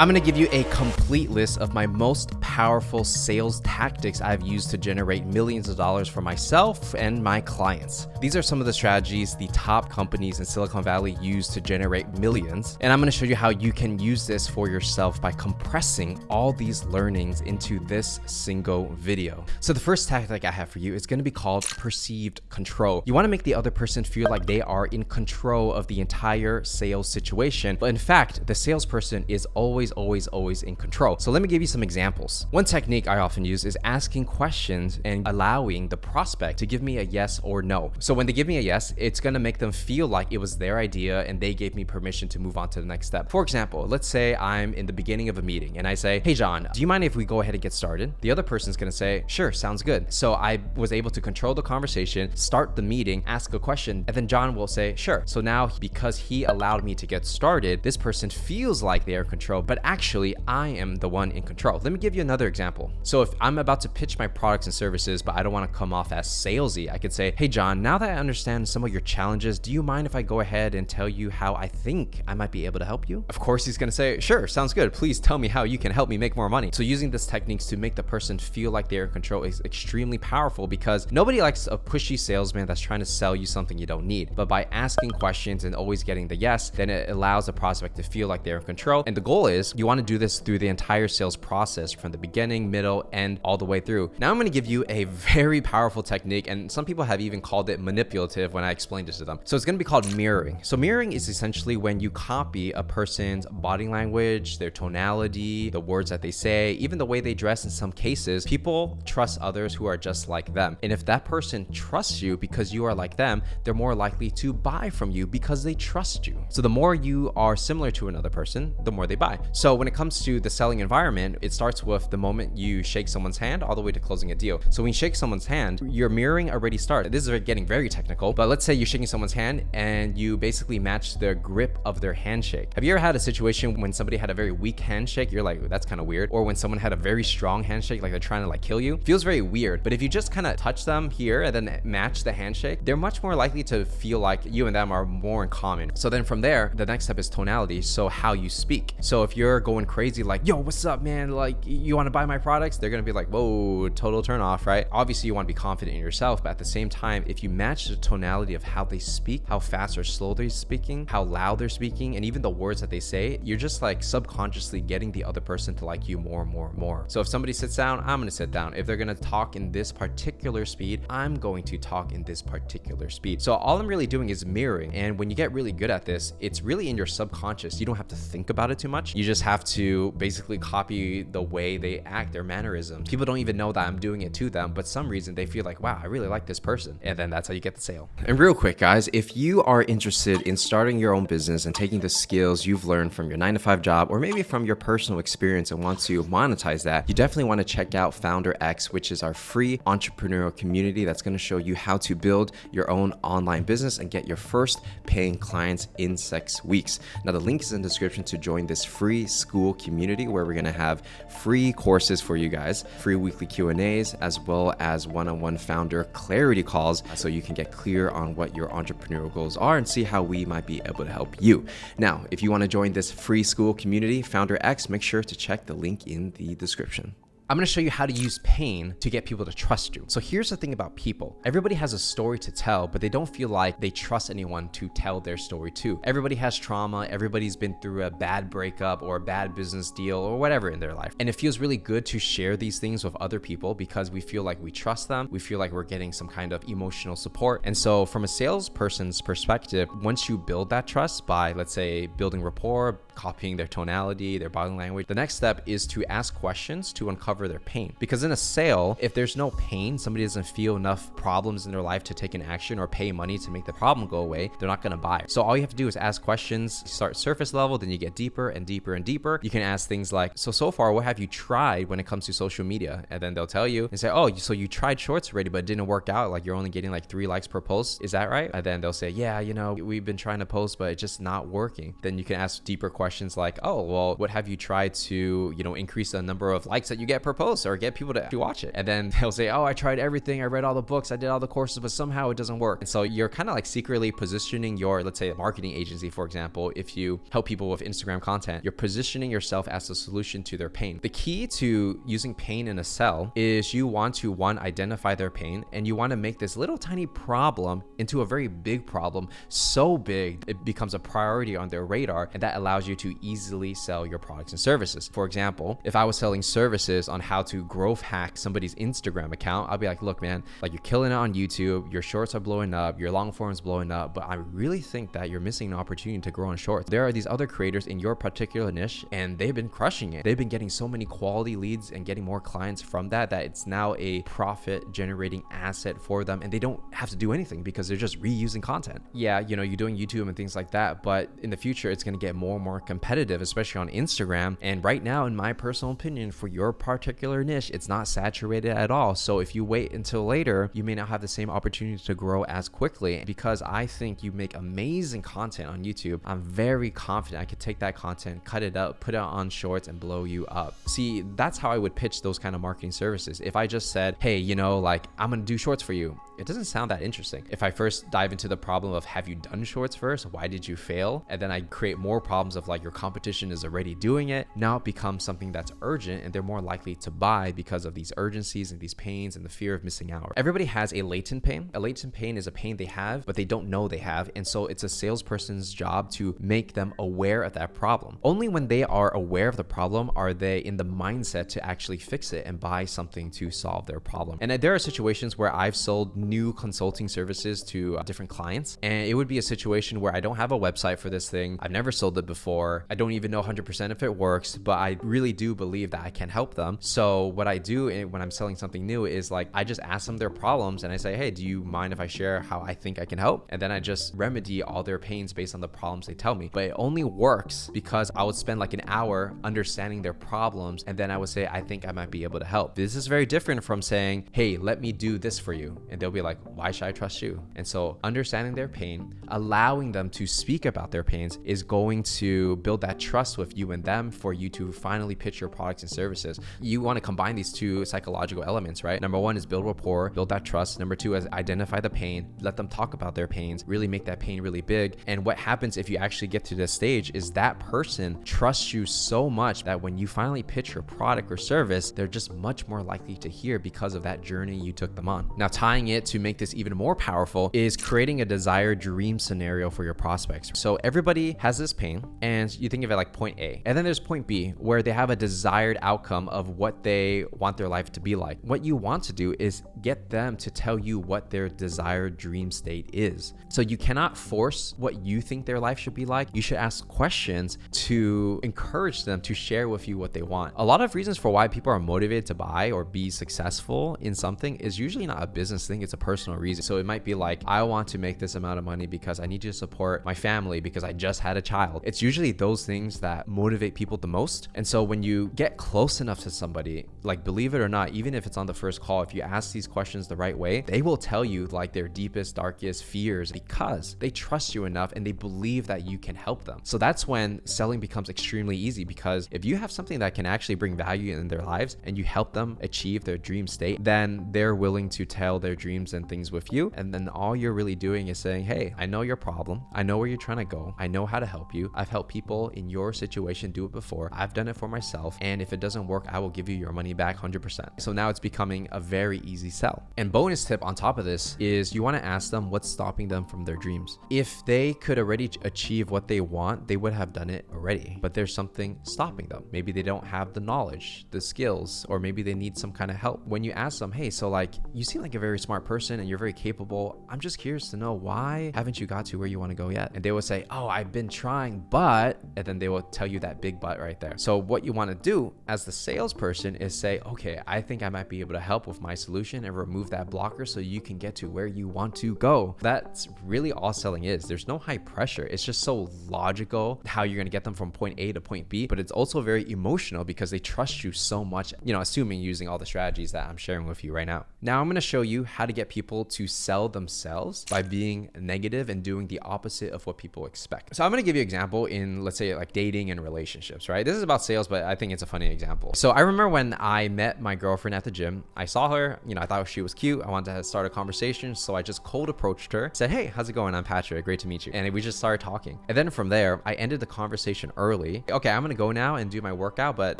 I'm going to give you a complete list of my most powerful sales tactics I've used to generate millions of dollars for myself and my clients. These are some of the strategies the top companies in Silicon Valley use to generate millions. And I'm going to show you how you can use this for yourself by compressing all these learnings into this single video. So the first tactic I have for you is going to be called perceived control. You want to make the other person feel like they are in control of the entire sales situation. But in fact, the salesperson is always in control. So let me give you some examples. One technique I often use is asking questions and allowing the prospect to give me a yes or no. So when they give me a yes, it's going to make them feel like it was their idea and they gave me permission to move on to the next step. For example, let's say I'm in the beginning of a meeting and I say, hey John, do you mind if we go ahead and get started? The other person's going to say, sure, sounds good. So I was able to control the conversation, start the meeting, ask a question, and then John will say, sure. So now because he allowed me to get started, this person feels like they are in control, but actually I am the one in control. Let me give you another example. So if I'm about to pitch my products and services, but I don't want to come off as salesy, I could say, hey John, now that I understand some of your challenges, do you mind if I go ahead and tell you how I think I might be able to help you? Of course, he's going to say, sure, sounds good. Please tell me how you can help me make more money. So using this techniques to make the person feel like they're in control is extremely powerful because nobody likes a pushy salesman that's trying to sell you something you don't need. But by asking questions and always getting the yes, then it allows the prospect to feel like they're in control. And the goal is you want to do this through the entire sales process from the beginning, middle, and all the way through. Now I'm going to give you a very powerful technique, and some people have even called it manipulative when I explained this to them. So it's going to be called mirroring. So mirroring is essentially when you copy a person's body language, their tonality, the words that they say, even the way they dress. In some cases, people trust others who are just like them. And if that person trusts you because you are like them, they're more likely to buy from you because they trust you. So the more you are similar to another person, the more they buy. So when it comes to the selling environment, it starts with the moment you shake someone's hand all the way to closing a deal. So when you shake someone's hand, your mirroring already started. This is getting very technical, but let's say you're shaking someone's hand and you basically match the grip of their handshake. Have you ever had a situation when somebody had a very weak handshake? You're like, that's kind of weird. Or when someone had a very strong handshake, like they're trying to like kill you, feels very weird. But if you just kind of touch them here and then match the handshake, they're much more likely to feel like you and them are more in common. So then from there, the next step is tonality. So how you speak. So if you're going crazy, like, yo, what's up, man? Like, you want to buy my products? They're going to be like, whoa, total turn off, right? Obviously you want to be confident in yourself, but at the same time, if you match the tonality of how they speak, how fast or slow they're speaking, how loud they're speaking, and even the words that they say, you're just like subconsciously getting the other person to like you more and more and more. So if somebody sits down, I'm going to sit down. If they're going to talk in this particular speed, I'm going to talk in this particular speed. So all I'm really doing is mirroring. And when you get really good at this, it's really in your subconscious. You don't have to think about it too much. You just have to basically copy the way they act, their mannerisms. People don't even know that I'm doing it to them, but some reason they feel like, wow, I really like this person. And then that's how you get the sale. And real quick, guys, if you are interested in starting your own business and taking the skills you've learned from your 9-to-5 job, or maybe from your personal experience and want to monetize that, you definitely want to check out Founder X, which is our free entrepreneurial community that's going to show you how to build your own online business and get your first paying clients in 6 weeks. Now, the link is in the description to join this free school community where we're going to have free courses for you guys, free weekly Q&As, as well as one-on-one founder clarity calls so you can get clear on what your entrepreneurial goals are and see how we might be able to help you. Now, if you want to join this free school community, Founder X, make sure to check the link in the description. I'm going to show you how to use pain to get people to trust you. So here's the thing about people. Everybody has a story to tell, but they don't feel like they trust anyone to tell their story to. Everybody has trauma. Everybody's been through a bad breakup or a bad business deal or whatever in their life. And it feels really good to share these things with other people because we feel like we trust them. We feel like we're getting some kind of emotional support. And so from a salesperson's perspective, once you build that trust by, let's say, building rapport, copying their tonality, their body language, the next step is to ask questions to uncover their pain. Because in a sale, if there's no pain, somebody doesn't feel enough problems in their life to take an action or pay money to make the problem go away, they're not going to buy. So all you have to do is ask questions, start surface level, then you get deeper and deeper and deeper. You can ask things like, so far, what have you tried when it comes to social media? And then they'll tell you and say, oh, so you tried shorts already, but it didn't work out. Like you're only getting like 3 likes per post. Is that right? And then they'll say, yeah, you know, we've been trying to post, but it's just not working. Then you can ask deeper questions questions like, oh, well, what have you tried to, increase the number of likes that you get per post or get people to watch it? And then they'll say, oh, I tried everything. I read all the books. I did all the courses, but somehow it doesn't work. And so you're kind of like secretly positioning your, let's say, a marketing agency, for example, if you help people with Instagram content, you're positioning yourself as a solution to their pain. The key to using pain in a sell is you want to, one, identify their pain, and you want to make this little tiny problem into a very big problem, so big it becomes a priority on their radar, and that allows you to easily sell your products and services. For example, if I was selling services on how to growth hack somebody's Instagram account, I'll be like, look, man, like you're killing it on YouTube, your shorts are blowing up, your long form's blowing up, but I really think that you're missing an opportunity to grow on shorts. There are these other creators in your particular niche, and they've been crushing it. They've been getting so many quality leads and getting more clients from that it's now a profit generating asset for them, and they don't have to do anything because they're just reusing content. Yeah, you're doing YouTube and things like that, but in the future, it's going to get more and more competitive, especially on Instagram. And right now, in my personal opinion, for your particular niche, it's not saturated at all. So if you wait until later, you may not have the same opportunity to grow as quickly. Because I think you make amazing content on YouTube, I'm very confident I could take that content, cut it up, put it on shorts, and blow you up. See, that's how I would pitch those kind of marketing services. If I just said, hey, like I'm going to do shorts for you, it doesn't sound that interesting. If I first dive into the problem of, have you done shorts first? Why did you fail? And then I create more problems of like your competition is already doing it. Now it becomes something that's urgent, and they're more likely to buy because of these urgencies and these pains and the fear of missing out. Everybody has a latent pain. A latent pain is a pain they have, but they don't know they have. And so it's a salesperson's job to make them aware of that problem. Only when they are aware of the problem are they in the mindset to actually fix it and buy something to solve their problem. And there are situations where I've sold new consulting services to different clients, and it would be a situation where I don't have a website for this thing. I've never sold it before. I don't even know 100% if it works, but I really do believe that I can help them. So what I do when I'm selling something new is like, I just ask them their problems and I say, hey, do you mind if I share how I think I can help? And then I just remedy all their pains based on the problems they tell me. But it only works because I would spend like an hour understanding their problems, and then I would say, I think I might be able to help. This is very different from saying, hey, let me do this for you. And they'll be like, why should I trust you? And so understanding their pain, allowing them to speak about their pains is going to build that trust with you and them for you to finally pitch your products and services. You want to combine these two psychological elements, right? Number one is build rapport, build that trust. Number two is identify the pain, let them talk about their pains, really make that pain really big. And what happens if you actually get to this stage is that person trusts you so much that when you finally pitch your product or service, they're just much more likely to hear because of that journey you took them on. Now, tying it to make this even more powerful is creating a desired dream scenario for your prospects. So everybody has this pain, and you think of it like point A, and then there's point B where they have a desired outcome of what they want their life to be like. What you want to do is get them to tell you what their desired dream state is. So you cannot force what you think their life should be like. You should ask questions to encourage them to share with you what they want. A lot of reasons for why people are motivated to buy or be successful in something is usually not a business thing, it's a personal reason. So it might be like, I want to make this amount of money because I need to support my family because I just had a child. It's usually those things that motivate people the most. And so when you get close enough to somebody, like believe it or not, even if it's on the first call, if you ask these questions the right way, they will tell you like their deepest, darkest fears because they trust you enough and they believe that you can help them. So that's when selling becomes extremely easy, because if you have something that can actually bring value in their lives and you help them achieve their dream state, then they're willing to tell their dreams and things with you. And then all you're really doing is saying, hey, I know your problem. I know where you're trying to go. I know how to help you. I've helped people in your situation do it before. I've done it for myself. And if it doesn't work, I will give you your money back 100%. So now it's becoming a very easy sell. And bonus tip on top of this is you want to ask them what's stopping them from their dreams. If they could already achieve what they want, they would have done it already, but there's something stopping them. Maybe they don't have the knowledge, the skills, or maybe they need some kind of help. When you ask them, hey, so like you seem like a very smart person and you're very capable. I'm just curious to know, why haven't you got to where you want to go yet? And they will say, oh, I've been trying, but, and then they will tell you that big but right there. So what you want to do as the salesperson is say, okay, I think I might be able to help with my solution and remove that blocker so you can get to where you want to go. That's really all selling is. There's no high pressure. It's just so logical how you're going to get them from point A to point B, but it's also very emotional because they trust you so much, assuming using all the strategies that I'm sharing with you right now. Now I'm going to show you how to get get people to sell themselves by being negative and doing the opposite of what people expect. So I'm going to give you an example in, let's say, like dating and relationships, right? This is about sales, but I think it's a funny example. So I remember when I met my girlfriend at the gym, I saw her, I thought she was cute. I wanted to start a conversation. So I just cold approached her, said, "Hey, how's it going? I'm Patrick. Great to meet you." And we just started talking. And then from there, I ended the conversation early. "Okay, I'm going to go now and do my workout, but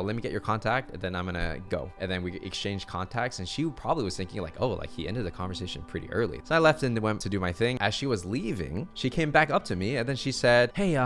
let me get your contact and then I'm going to go." And then we exchanged contacts, and she probably was thinking like, oh, like he ended the conversation pretty early. So I left and went to do my thing. As she was leaving, she came back up to me and then she said, "Hey,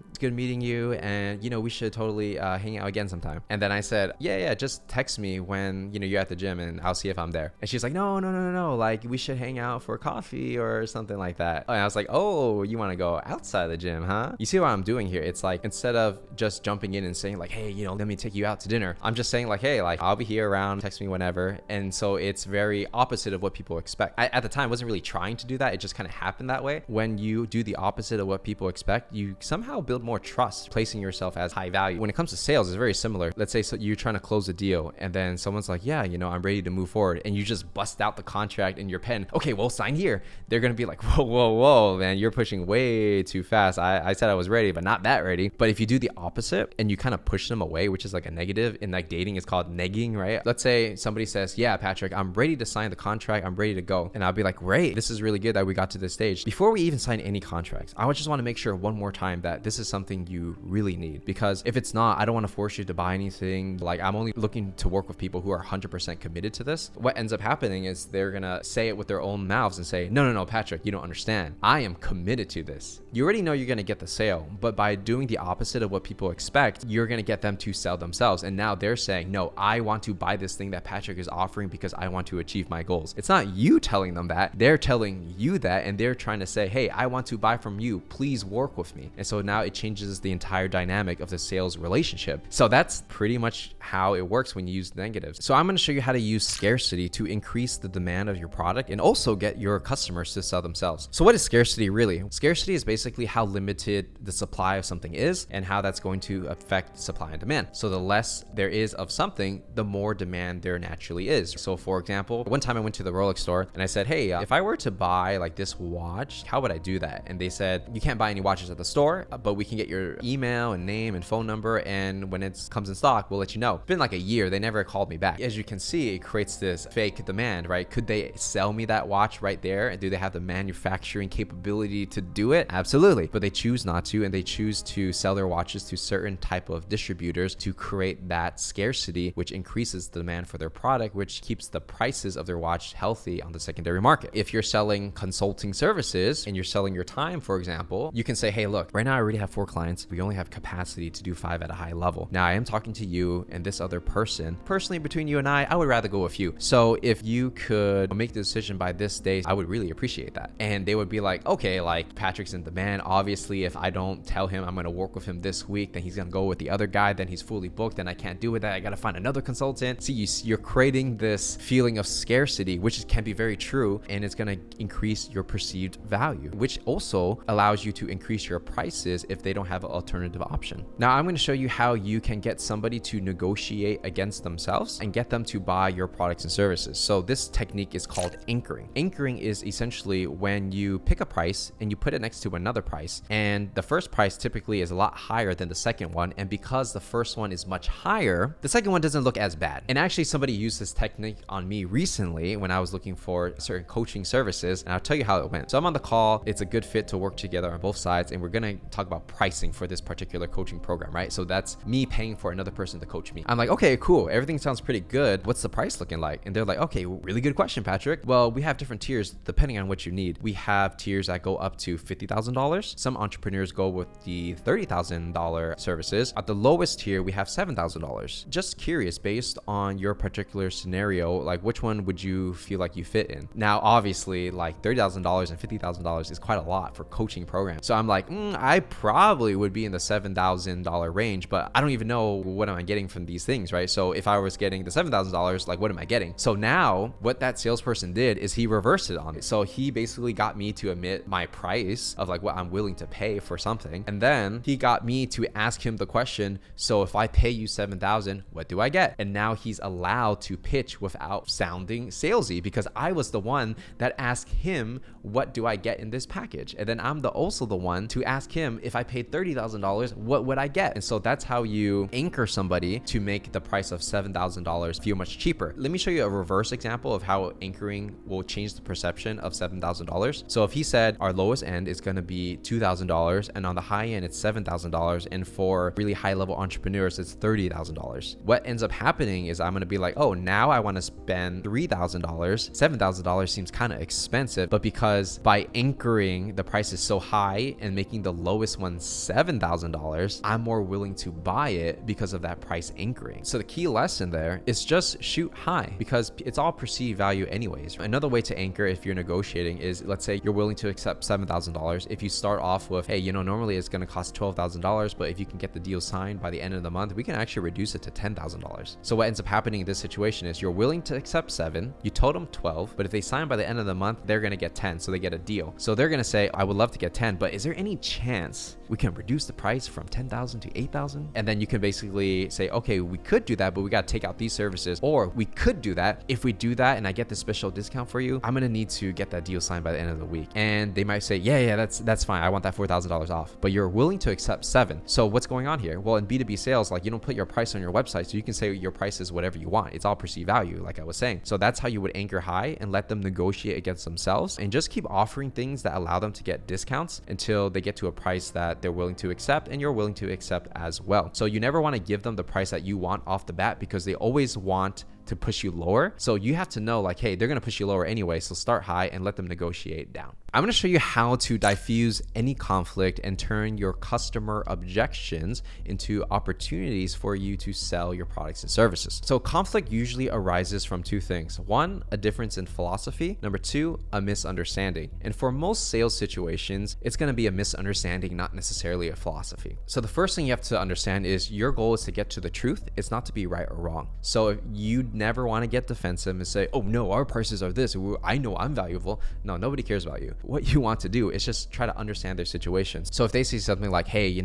it's good meeting you, and we should totally hang out again sometime." And then I said, yeah, just text me when you're at the gym and I'll see if I'm there. And she's like, no, like we should hang out for coffee or something like that. And I was like, oh, you want to go outside the gym, huh? You see what I'm doing here? It's like, instead of just jumping in and saying like, "Hey, let me take you out to dinner," I'm just saying like, "Hey, like I'll be here around, text me whenever." And so it's very opposite of what people expect. I, at the time, wasn't really trying to do that. It just kind of happened that way. When you do the opposite of what people expect, you somehow build more trust, placing yourself as high value. When it comes to sales, it's very similar. Let's say you're trying to close a deal and then someone's like, "Yeah, I'm ready to move forward." And you just bust out the contract and your pen. "Okay, well, sign here." They're going to be like, whoa, man, you're pushing way too fast. I said I was ready, but not that ready. But if you do the opposite and you kind of push them away, which is like a negative in like dating, it's called negging, right? Let's say somebody says, "Yeah, Patrick, I'm ready to sign the contract. I'm ready to go." And I'll be like, "Great. This is really good that we got to this stage." Before we even sign any contracts, I would just want to make sure one more time that this is something you really need, because if it's not, I don't want to force you to buy anything. Like, I'm only looking to work with people who are 100% committed to this. What ends up happening is they're going to say it with their own mouths and say, no, Patrick, you don't understand. I am committed to this. You already know you're going to get the sale, but by doing the opposite of what people expect, you're going to get them to sell themselves. And now they're saying, "No, I want to buy this thing that Patrick is offering because I want to achieve my goals." It's not you telling them that. They're telling you that, and they're trying to say, "Hey, I want to buy from you. Please work with me." And so now it changes the entire dynamic of the sales relationship. So that's pretty much how it works when you use negatives. So I'm going to show you how to use scarcity to increase the demand of your product and also get your customers to sell themselves. So what is scarcity really? Scarcity is basically how limited the supply of something is and how that's going to affect supply and demand. So the less there is of something, the more demand there naturally is. So for example, one time I went to the Rolex store and I said, "Hey, if I were to buy like this watch, how would I do that?" And they said, "You can't buy any watches at the store, but we can get your email and name and phone number, and when it comes in stock, we'll let you know." It's been like a year. They never called me back. As you can see, it creates this fake demand, right? Could they sell me that watch right there? And do they have the manufacturing capability to do it? Absolutely. But they choose not to, and they choose to sell their watches to certain type of distributors to create that scarcity, which increases the demand for their product, which keeps the prices of their watch healthy on the secondary market. If you're selling consulting services and you're selling your time, for example, you can say, "Hey, look, right now I already have 4 clients. We only have capacity to do 5 at a high level. Now I am talking to you and this other person. Personally, between you and I would rather go with you. So if you could make the decision by this day, I would really appreciate that." And they would be like, "Okay, like Patrick's in demand. Obviously, if I don't tell him I'm going to work with him this week, then he's going to go with the other guy. Then he's fully booked. Then I can't do with that. I got to find another consultant." See, you're creating this feeling of scarcity, which can be very true, and it's going to increase your perceived value, which also allows you to increase your prices if they don't have an alternative option. Now, I'm going to show you how you can get somebody to negotiate against themselves and get them to buy your products and services. So this technique is called anchoring. Anchoring is essentially when you pick a price and you put it next to another price, and the first price typically is a lot higher than the second one, and because the first one is much higher, the second one doesn't look as bad. And actually, somebody used this technique on me recently when I was looking for certain coaching services, and I'll tell you how it went. So I'm on the call. It's a good fit to work together on both sides, and we're going to talk about pricing for this particular coaching program, right? So that's me paying for another person to coach me. I'm like, "Okay, cool. Everything sounds pretty good. What's the price looking like?" And they're like, "Okay, really good question, Patrick. Well, we have different tiers depending on what you need. We have tiers that go up to $50,000. Some entrepreneurs go with the $30,000 services. At the lowest tier, we have $7,000. Just curious, based on your particular scenario, like which one would you feel like you fit in?" Now, obviously, like $30,000 and $50,000 is quite a lot for coaching programs. So I'm like, I probably would be in the $7,000 range, but I don't even know what am I getting from these things, right? So if I was getting the $7,000, like what am I getting? So now what that salesperson did is he reversed it on me. So he basically got me to admit my price of like what I'm willing to pay for something. And then he got me to ask him the question, "So if I pay you $7,000, what do I get?" And now he's allowed to pitch without sounding salesy, because I was the one that asked him, what do I get in this package? And then I'm also the one to ask him, if I paid $30,000, what would I get? And so that's how you anchor somebody to make the price of $7,000 feel much cheaper. Let me show you a reverse example of how anchoring will change the perception of $7,000. So if he said our lowest end is going to be $2,000 and on the high end it's $7,000, and for really high level entrepreneurs it's $30,000. What ends up happening is I'm going to be like, oh, now I want to spend $3,000. $7,000 seems kind of expensive, but because by anchoring the price is so high and making the lowest one $7,000, I'm more willing to buy it because of that price anchoring. So the key lesson there is just shoot high, because it's all perceived value anyways. Another way to anchor if you're negotiating is, let's say you're willing to accept $7,000. If you start off with, hey, normally it's going to cost $12,000, but if you can get the deal signed by the end of the month, we can actually reduce it to $10,000. So what ends up happening in this situation is you're willing to accept 7, you told them 12, but if they sign by the end of the month, they're going to get 10, so they get a deal. So they're going to say, I would love to get 10, but is there any chance we can reduce the price from 10,000 to 8,000? And then you can basically say, okay, we could do that, but we got to take out these services. Or we could do that. If we do that and I get this special discount for you, I'm going to need to get that deal signed by the end of the week. And they might say, yeah, that's fine. I want that $4,000 off, but you're willing to accept 7. So what's going on here? Well, in B2B sales, like, you don't put your price on your website, so you can say your price is whatever you want. It's all perceived value, like I was saying. So that's how you would anchor high and let them negotiate against themselves, and just keep offering things that allow them to get discounts until they get to a price that they're willing to accept and you're willing to accept as well. So you never want to give them the price that you want off the bat, because they always want to push you lower. So you have to know, like, hey, they're going to push you lower anyway, so start high and let them negotiate down. I'm going to show you how to diffuse any conflict and turn your customer objections into opportunities for you to sell your products and services. So conflict usually arises from 2 things. 1, a difference in philosophy. Number 2, a misunderstanding. And for most sales situations, it's going to be a misunderstanding, not necessarily a philosophy. So the first thing you have to understand is your goal is to get to the truth. It's not to be right or wrong. So if you never want to get defensive and say, oh no, our prices are this, I know I'm valuable. No, nobody cares about you. What you want to do is just try to understand their situation. So if they say something like, hey,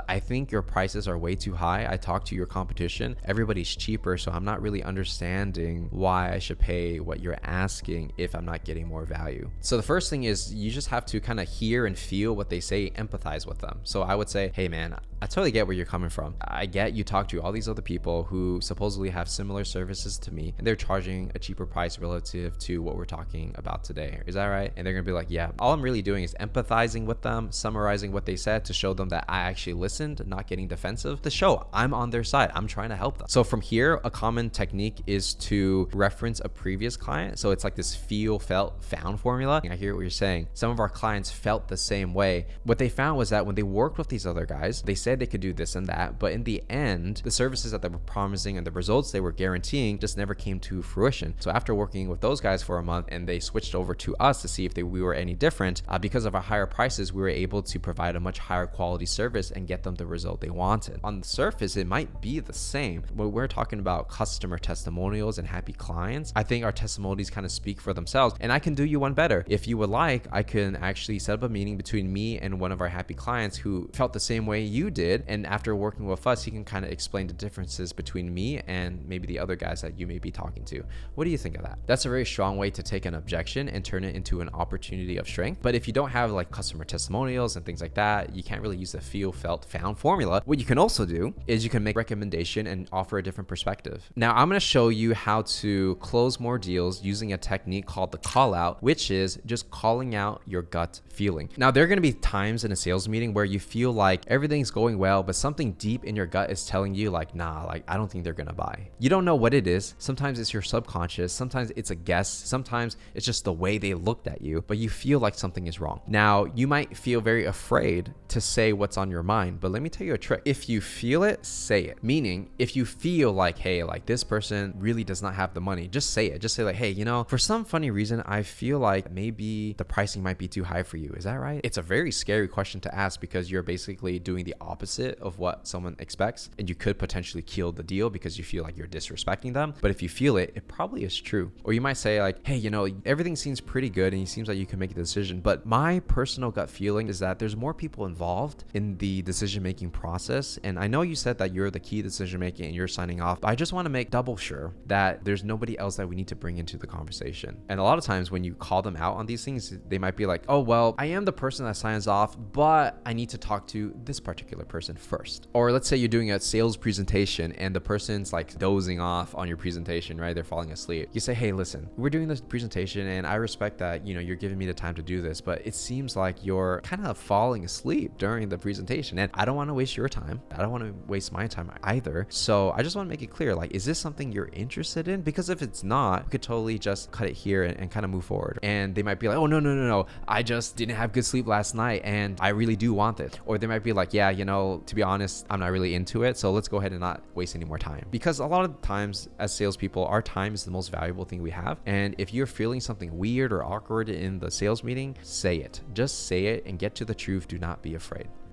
I think your prices are way too high. I talked to your competition. Everybody's cheaper. So I'm not really understanding why I should pay what you're asking if I'm not getting more value. So the first thing is you just have to kind of hear and feel what they say, empathize with them. So I would say, hey man, I totally get where you're coming from. I get you talk to all these other people who supposedly have similar services to me, and they're charging a cheaper price relative to what we're talking about today. Is that right? And they're gonna be like, yeah. All I'm really doing is empathizing with them, summarizing what they said to show them that I actually listened, not getting defensive, to show I'm on their side. I'm trying to help them. So from here, a common technique is to reference a previous client. So it's like this feel, felt, found formula. I hear what you're saying. Some of our clients felt the same way. What they found was that when they worked with these other guys, they said they could do this and that, but in the end, the services that they were promising and the results they were guaranteeing just never came to fruition. So after working with those guys for a month, and they switched over to us to see if we were any different, because of our higher prices, we were able to provide a much higher quality service and get them the result they wanted. On the surface, it might be the same, but we're talking about customer testimonials and happy clients. I think our testimonials kind of speak for themselves, and I can do you one better. If you would like, I can actually set up a meeting between me and one of our happy clients who felt the same way you did, and after working with us, he can kind of explain the differences between me and maybe the other guys that you may be talking to. What do you think of that? That's a very strong way to take an objection and turn it into an opportunity of strength. But if you don't have like customer testimonials and things like that, you can't really use the feel, felt, found formula. What you can also do is you can make a recommendation and offer a different perspective. Now I'm going to show you how to close more deals using a technique called the call out, which is just calling out your gut feeling. Now there are going to be times in a sales meeting where you feel like everything's going well, but something deep in your gut is telling you like, nah, like I don't think they're going to buy. You don't know what it is. Sometimes it's your subconscious. Sometimes it's a guess. Sometimes it's just the way they looked at you, but you feel like something is wrong. Now you might feel very afraid to say what's on your mind, but let me tell you a trick. If you feel it, say it. Meaning if you feel like, hey, like this person really does not have the money, just say it. Just say like, hey, for some funny reason, I feel like maybe the pricing might be too high for you. Is that right? It's a very scary question to ask because you're basically doing the opposite opposite of what someone expects, and you could potentially kill the deal because you feel like you're disrespecting them. But if you feel it, it probably is true. Or you might say like, hey, everything seems pretty good and it seems like you can make a decision, but my personal gut feeling is that there's more people involved in the decision-making process. And I know you said that you're the key decision-making and you're signing off, but I just want to make double sure that there's nobody else that we need to bring into the conversation. And a lot of times when you call them out on these things, they might be like, oh, well, I am the person that signs off, but I need to talk to this particular person first. Or let's say you're doing a sales presentation and the person's like dozing off on your presentation, right? They're falling asleep. You say, hey, listen, we're doing this presentation and I respect that, you're giving me the time to do this, but it seems like you're kind of falling asleep during the presentation and I don't want to waste your time. I don't want to waste my time either. So I just want to make it clear, like, is this something you're interested in? Because if it's not, we could totally just cut it here and kind of move forward. And they might be like, oh, no. I just didn't have good sleep last night and I really do want it. Or they might be like, yeah, to be honest, I'm not really into it. So let's go ahead and not waste any more time. Because a lot of times as salespeople, our time is the most valuable thing we have. And if you're feeling something weird or awkward in the sales meeting, say it. Just say it and get to the truth. Do not be afraid.